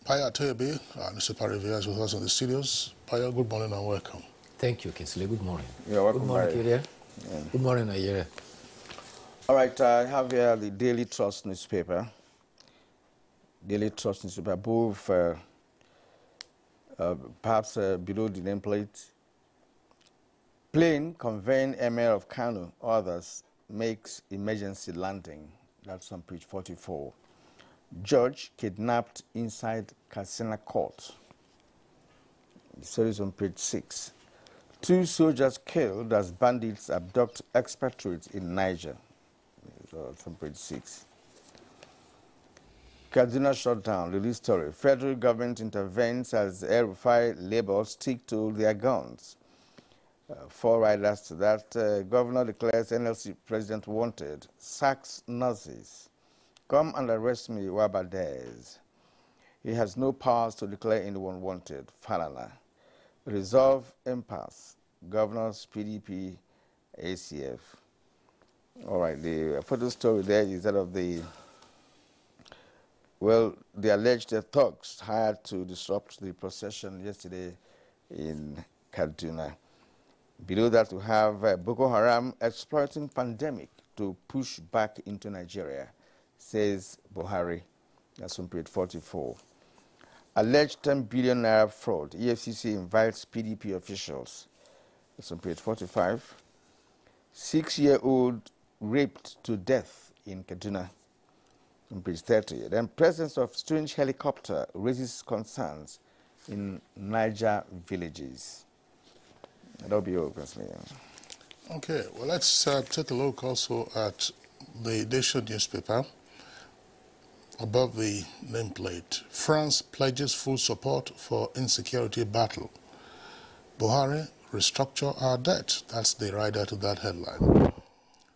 Paya Tebe, Mr. Parivia is with us in the studios. Paya, good morning and welcome. Thank you, Kinsley. Good morning. You're welcome. Good morning, Nigeria. Yeah. Good morning, Nigeria. All right, I have here the Daily Trust newspaper. Daily Trust newspaper, both perhaps below the nameplate. Plane conveying Emir of Kano, others, makes emergency landing. That's on page 44. Judge kidnapped inside Katsina court. The story is on page 6. 2 soldiers killed as bandits abduct expatriates in Niger. It's on page 6. Kaduna shutdown, release story. Federal government intervenes as El-Rufai labels stick to their guns. 4 riders to that. Governor declares NLC president wanted. Sacks nurses. Come and arrest me, Wabadez. He has no powers to declare anyone wanted. Falana. Resolve impasse. Governors, PDP, ACF. All right, the photo story there is that of the alleged thugs hired to disrupt the procession yesterday in Kaduna. Below that, we have Boko Haram exploiting pandemic to push back into Nigeria, says Buhari. That's on page 44. Alleged 10 billion naira fraud. EFCC invites PDP officials. That's on page 45. 6-year-old raped to death in Kaduna. On page 30. Then presence of strange helicopter raises concerns in Niger villages. That'll be all, Okay, well, let's take a look also at the Nation newspaper. Above the nameplate, France pledges full support for insecurity battle. Buhari, restructure our debt. That's the rider to that headline.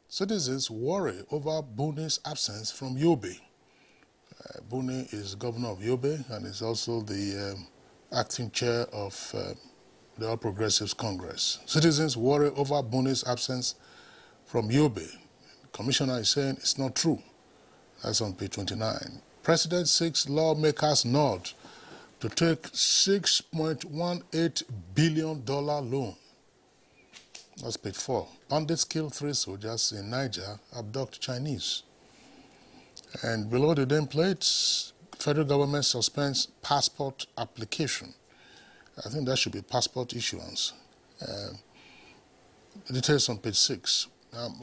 Citizens worry over Buni's absence from Yobe. Buni is governor of Yobe and is also the acting chair of the All Progressives Congress. Citizens worry over Buni's absence from Yobe. The commissioner is saying it's not true. That's on page 29. President seeks lawmakers nod to take $6.18 billion loan. That's page 4. Bandits kill 3 soldiers in Niger, abduct Chinese. And below the nameplate, federal government suspends passport application. I think that should be passport issuance. Details on page 6.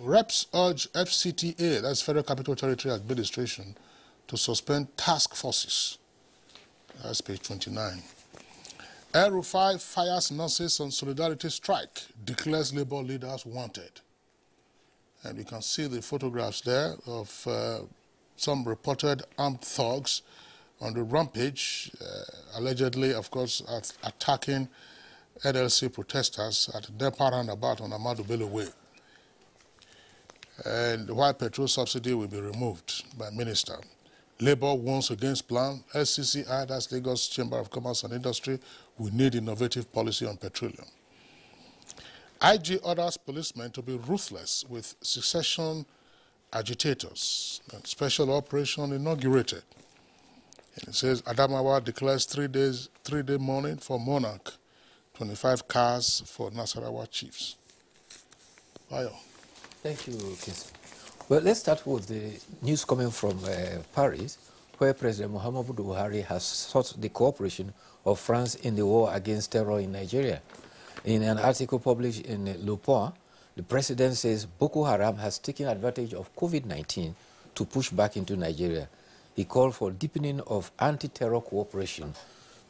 Reps urge FCTA, that's Federal Capital Territory Administration, to suspend task forces. That's page 29. El-Rufai fires nurses on solidarity strike, declares labor leaders wanted. And you can see the photographs there of some reported armed thugs on the rampage, allegedly, of course, attacking NLC protesters at the Depot roundabout on Ahmadu Bello Way. And while petrol subsidy will be removed by minister. Labour warns against plan. SCCI, that's Lagos Chamber of Commerce and Industry, will need innovative policy on petroleum. IG orders policemen to be ruthless with secession agitators. And special operation inaugurated. And it says Adamawa declares 3-day mourning for Monarch, 25 cars for Nasarawa chiefs. Ayo. Thank you, Kinsley. Well, let's start with the news coming from Paris, where President Muhammadu Buhari has sought the cooperation of France in the war against terror in Nigeria. In an article published in Le Point, the president says Boko Haram has taken advantage of COVID-19 to push back into Nigeria. He called for deepening of anti-terror cooperation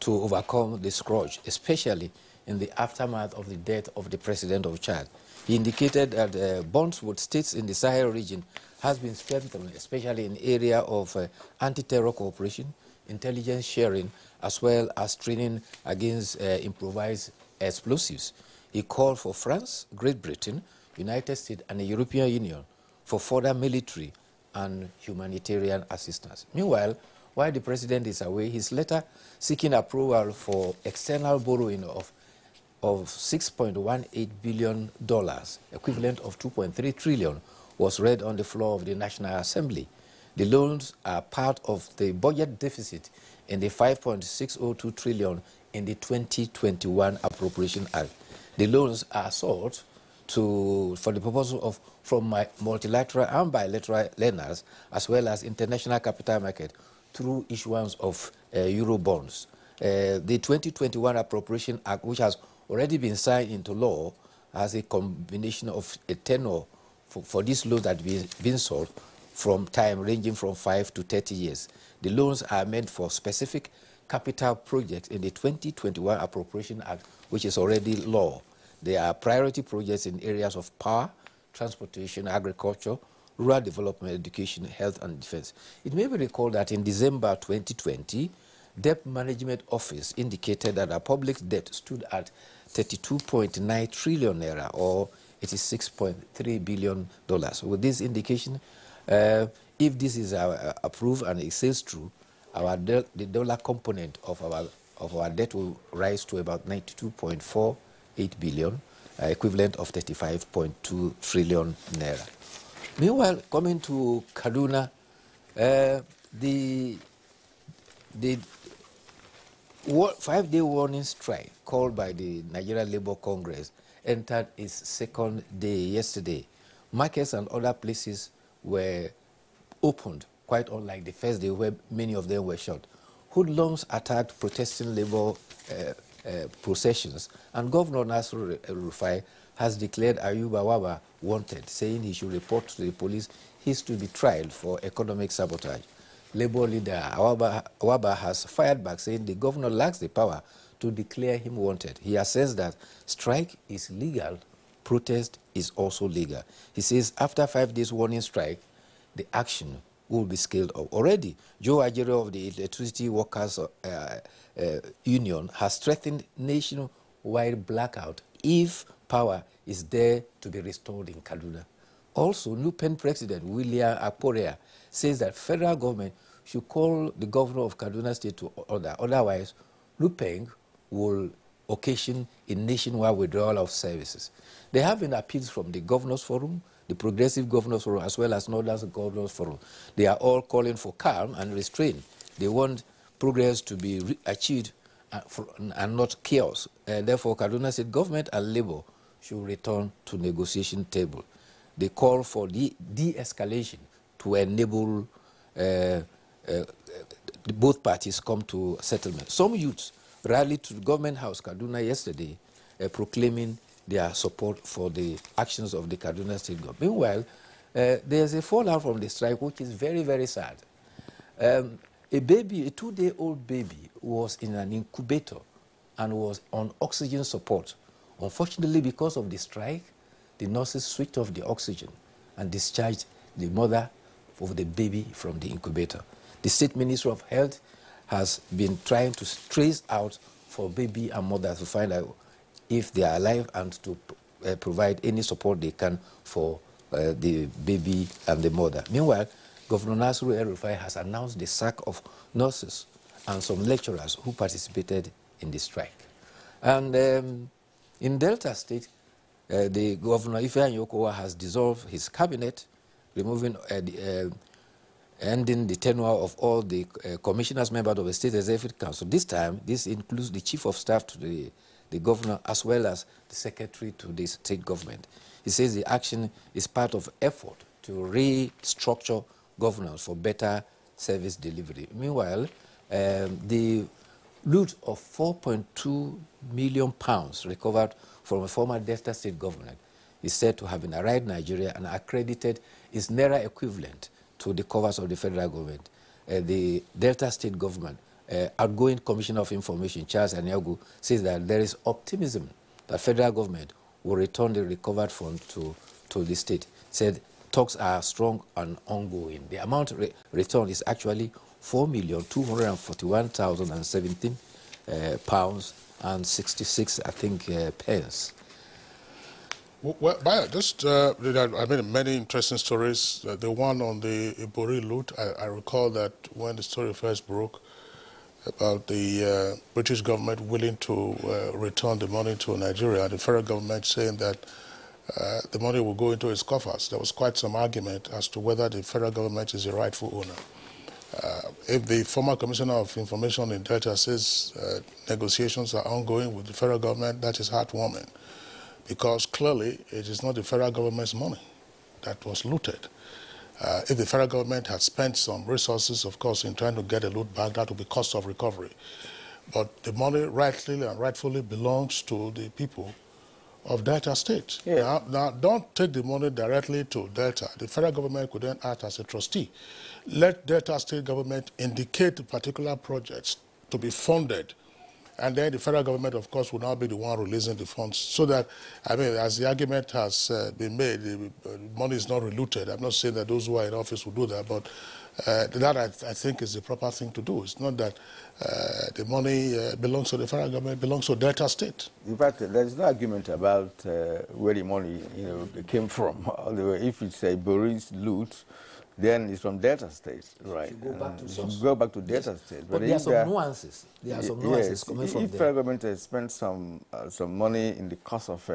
to overcome the scourge, especially in the aftermath of the death of the president of Chad. He indicated that bonds with states in the Sahel region has been strengthened, especially in the area of anti-terror cooperation, intelligence sharing, as well as training against improvised explosives. He called for France, Great Britain, United States, and the European Union for further military and humanitarian assistance. Meanwhile, while the president is away, his letter seeking approval for external borrowing of $6.18 billion, equivalent of $2.3 trillion, was read on the floor of the National Assembly. The loans are part of the budget deficit in the 5.602 trillion in the 2021 Appropriation Act. The loans are sought for the purpose of from multilateral and bilateral lenders, as well as international capital market, through issuance of euro bonds. The 2021 Appropriation Act, which has already been signed into law, has a combination of a tenure for these loans that have been sought from time ranging from 5 to 30 years. The loans are meant for specific capital projects in the 2021 Appropriation Act, which is already law. They are priority projects in areas of power, transportation, agriculture, rural development, education, health, and defense. It may be recalled that in December 2020, Debt Management Office indicated that our public debt stood at 32.9 trillion naira, or $86.3 billion. With this indication, if this is approved and it says true, the dollar component of our debt will rise to about 92.48 billion, equivalent of 35.2 trillion naira. Meanwhile, coming to Kaduna, the 5-day warning strike called by the Nigerian Labour Congress entered its second day yesterday. Markets and other places were opened, quite unlike the first day where many of them were shut. Hoodlums attacked protesting labor processions, and Governor Nasir El-Rufai has declared Ayuba Waba wanted, saying he should report to the police he is to be tried for economic sabotage. Labour leader Waba has fired back, saying the governor lacks the power to declare him wanted. He assessed that strike is legal, protest is also legal. He says after 5 days warning strike, the action will be scaled up. Already, Joe Ajero of the Electricity Workers Union has threatened nationwide blackout if power is there to be restored in Kaduna. Also, NUPEN President William Akporea says that federal government should call the governor of Kaduna State to order. Otherwise, NUPEN will occasion a nationwide withdrawal of services. There have been appeals from the Governors Forum, the Progressive Governors Forum, as well as Northern Governors Forum. They are all calling for calm and restraint. They want progress to be achieved and not chaos. Therefore, Kaduna State government and Labour should return to negotiation table. They call for de-escalation to enable both parties come to settlement. Some youths rallied to the government house, Kaduna, yesterday, proclaiming their support for the actions of the Kaduna State government. Meanwhile, there's a fallout from the strike, which is very, very sad. A 2-day-old baby, was in an incubator and was on oxygen support. Unfortunately, because of the strike, the nurses switched off the oxygen and discharged the mother of the baby from the incubator. The State Ministry of Health has been trying to trace out for baby and mother to find out if they are alive and to provide any support they can for the baby and the mother. Meanwhile, Governor Nasir El-Rufai has announced the sack of nurses and some lecturers who participated in the strike. And in Delta State, the Governor Ifeanyi Okowa has dissolved his cabinet, removing ending the tenure of all the commissioners, members of the State Executive Council. This time, this includes the Chief of Staff to the Governor, as well as the Secretary to the State Government. He says the action is part of effort to restructure governance for better service delivery. Meanwhile, the loot of £4.2 million recovered from a former Delta State governor is said to have been arrived in Nigeria and accredited its naira equivalent to the covers of the federal government. The Delta State government, outgoing Commissioner of Information, Charles Anyagu, says that there is optimism that federal government will return the recovered fund to the state. Said talks are strong and ongoing. The amount returned is actually £4,241,017 pounds and 66, I think, pence. Well, I mean, many interesting stories. The one on the Ibori loot, I recall that when the story first broke about the British government willing to return the money to Nigeria, the federal government saying that the money will go into its coffers. There was quite some argument as to whether the federal government is the rightful owner. If the former Commissioner of Information in Delta says negotiations are ongoing with the federal government, that is heartwarming, because clearly it is not the federal government's money that was looted. If the federal government had spent some resources, of course, in trying to get a loot back, that would be cost of recovery. But the money rightly and rightfully belongs to the people of Delta State. Yeah. Now, don't take the money directly to Delta. The federal government could then act as a trustee. Let Delta State government indicate particular projects to be funded, and then the federal government, of course, will now be the one releasing the funds, so that, I mean, as the argument has been made, the money is not relooted. I'm not saying that those who are in office will do that, but that I think is the proper thing to do. It's not that the money belongs to the federal government, belongs to Delta State. In fact, there is no argument about where the money, came from. Although if it's a Boris loot, then it's from Delta State, right? Go back to Delta State. But there are some nuances. There are some nuances coming from there. If federal government has spent some money in the course of,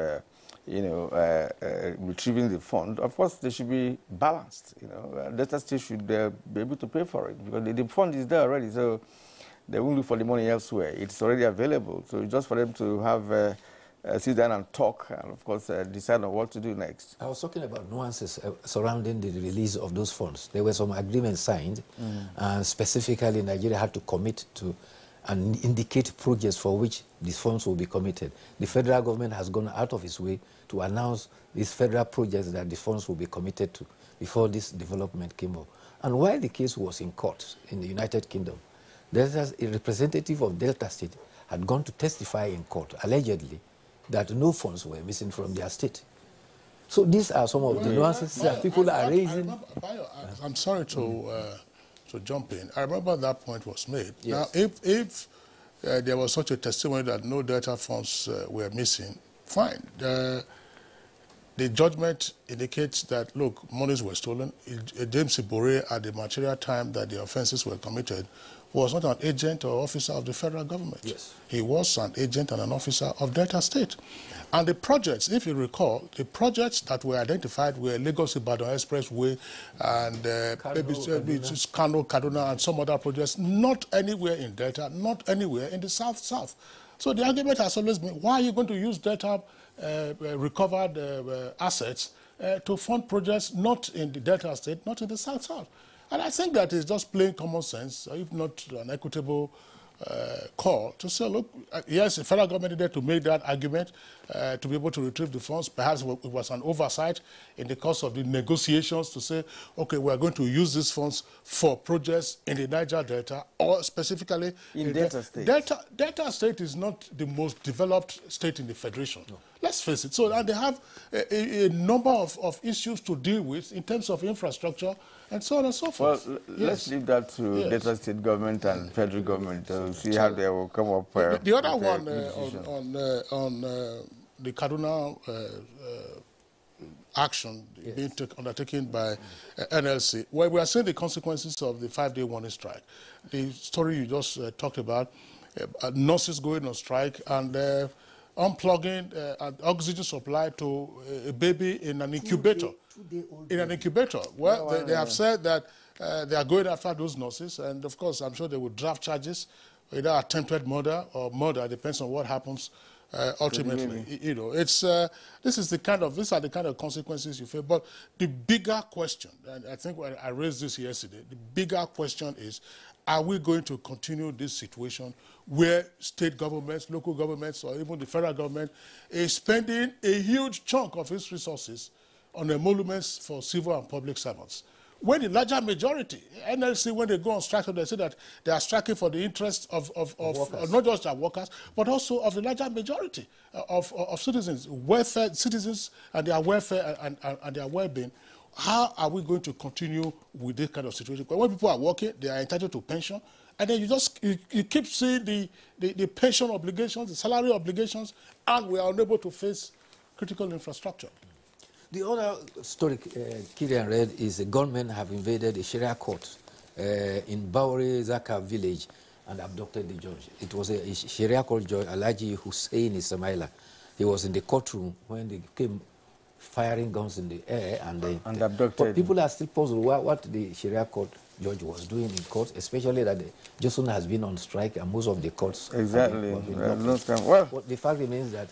retrieving the fund, of course they should be balanced. Delta State should be able to pay for it, because the fund is there already. So they won't look for the money elsewhere. It's already available. So it's just for them to have sit down and talk, and of course decide on what to do next. I was talking about nuances surrounding the release of those funds. There were some agreements signed, and specifically Nigeria had to commit to and indicate projects for which these funds will be committed. The federal government has gone out of its way to announce these federal projects that the funds will be committed to before this development came up. And while the case was in court in the United Kingdom, a representative of Delta State had gone to testify in court, allegedly, that no funds were missing from their state. So these are some of the nuances that people are raising. I'm sorry to jump in. I remember that point was made. Yes. Now, if there was such a testimony that no Delta funds were missing, fine. The judgment indicates that, look, monies were stolen. James Ibore, at the material time that the offenses were committed, was not an agent or officer of the federal government. Yes. He was an agent and an officer of Delta State. And the projects, if you recall, the projects that were identified were Lagos-Ibadan Expressway and Kano, Kaduna, and some other projects, not anywhere in Delta, not anywhere in the South-South. So the argument has always been, why are you going to use Delta recovered assets to fund projects not in the Delta State, not in the South-South? And I think that is just plain common sense, if not an equitable call to say, look, yes, the federal government needed to make that argument to be able to retrieve the funds. Perhaps it was an oversight in the course of the negotiations to say, okay, we're going to use these funds for projects in the Niger Delta, or specifically in Delta State. Delta State is not the most developed state in the Federation. No. Let's face it. So and they have a number of issues to deal with in terms of infrastructure and so on and so forth. Well, let's leave that to Delta State government and federal government to see how they will come up. The other one on the Kaduna action being undertaken by NLC, where we are seeing the consequences of the 5-day warning strike. The story you just talked about, nurses going on strike and unplugging oxygen supply to a baby in an incubator. In an incubator. Well, they have said that they are going after those nurses, and of course, I'm sure they will draft charges, either attempted murder or murder, depends on what happens ultimately. It's these are the kind of consequences you feel. But the bigger question, and I think I raised this yesterday, the bigger question is, are we going to continue this situation where state governments, local governments, or even the federal government is spending a huge chunk of its resources on emoluments for civil and public servants? When the larger majority, NLC, when they go on strike, they say that they are striking for the interests of not just their workers, but also of the larger majority of citizens, citizens and their welfare and their well-being. How are we going to continue with this kind of situation? Because when people are working, they are entitled to pension, and then you keep seeing the pension obligations, the salary obligations, and we are unable to face critical infrastructure. The other story Kirian read is the gunmen have invaded a Sharia court in Bauri Zaka village and abducted the judge. It was a Sharia court judge, Alhaji Hussein Ismaila. He was in the courtroom when they came firing guns in the air and abducted. But people are still puzzled what the Sharia court judge was doing in court, especially that Johnson has been on strike and most of the courts. Exactly. Well, but the fact remains that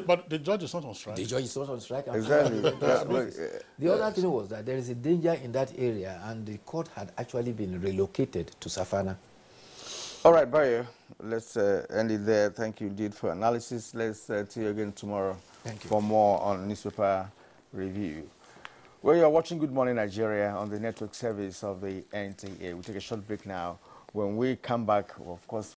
but the judge is not on strike. The judge is not on strike. Exactly. The other thing was that there is a danger in that area, and the court had actually been relocated to Savannah. All right, Bayo, let's end it there. Thank you indeed for analysis. Let's see you again tomorrow for more on newspaper review. Well, you're watching Good Morning Nigeria on the network service of the NTA. We'll take a short break now. When we come back, of course,